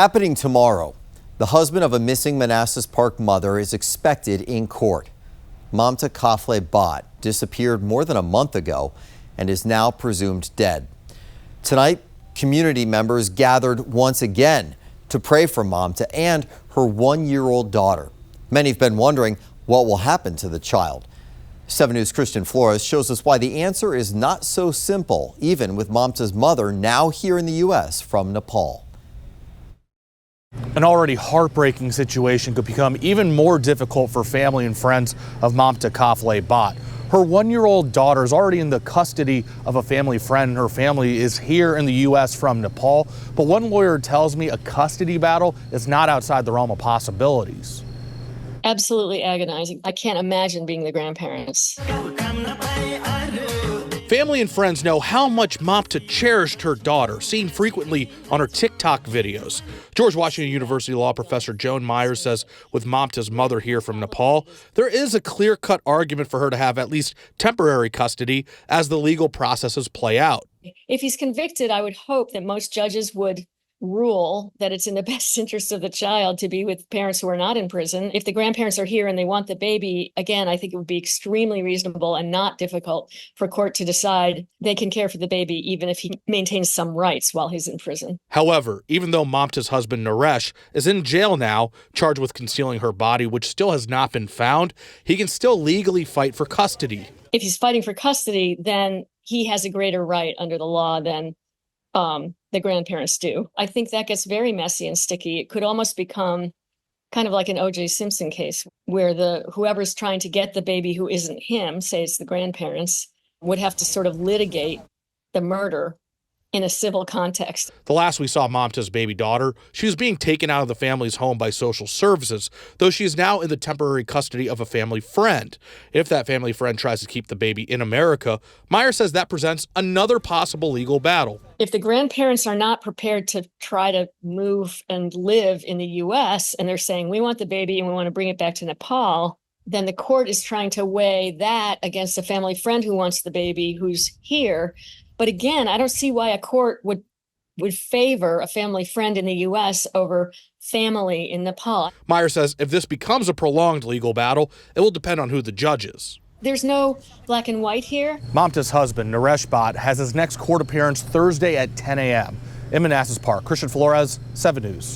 Happening tomorrow, the husband of a missing Manassas-Park mother is expected in court. Mamta-kafle-bhatt disappeared more than a month ago and is now presumed dead. Tonight, community members gathered once again to pray for Mamta and her one-year-old daughter. Many have been wondering what will happen to the child. 7 News' Christian Flores shows us why the answer is not so simple, even with Mamta's mother now here in the U.S. from Nepal. An already heartbreaking situation could become even more difficult for family and friends of mamta-kafle-bhatt. Her one-year-old daughter is already in the custody of a family friend. Her family is here in the U.S. from Nepal. But one lawyer tells me a custody battle is not outside the realm of possibilities. Absolutely agonizing. I can't imagine being the grandparents. Family and friends know how much Mamta cherished her daughter, seen frequently on her TikTok videos. George Washington University law professor Joan Myers says with Mamta's mother here from Nepal, there is a clear-cut argument for her to have at least temporary custody as the legal processes play out. If he's convicted, I would hope that most judges would rule that it's in the best interest of the child to be with parents who are not in prison. If the grandparents are here and they want the baby, again, I think it would be extremely reasonable and not difficult for court to decide they can care for the baby even if he maintains some rights while he's in prison. However, even though Mamta's husband Naresh is in jail now, charged with concealing her body, which still has not been found, he can still legally fight for custody. If he's fighting for custody, then he has a greater right under the law than the grandparents do. I think that gets very messy and sticky. It could almost become kind of like an O.J. Simpson case where whoever's trying to get the baby who isn't him, say it's the grandparents, would have to sort of litigate the murder in a civil context. The last we saw Mamta's baby daughter, she was being taken out of the family's home by social services, though she is now in the temporary custody of a family friend. If that family friend tries to keep the baby in America, Meyer says that presents another possible legal battle. If the grandparents are not prepared to try to move and live in the U.S. and they're saying, we want the baby and we want to bring it back to Nepal, then the court is trying to weigh that against a family friend who wants the baby who's here. But again, I don't see why a court would favor a family friend in the U.S. over family in Nepal. Meyer says if this becomes a prolonged legal battle, it will depend on who the judge is. There's no black and white here. Mamta's husband, Naresh-bhatt, has his next court appearance Thursday at 10 a.m. in Manassas-Park. Christian Flores, 7 News.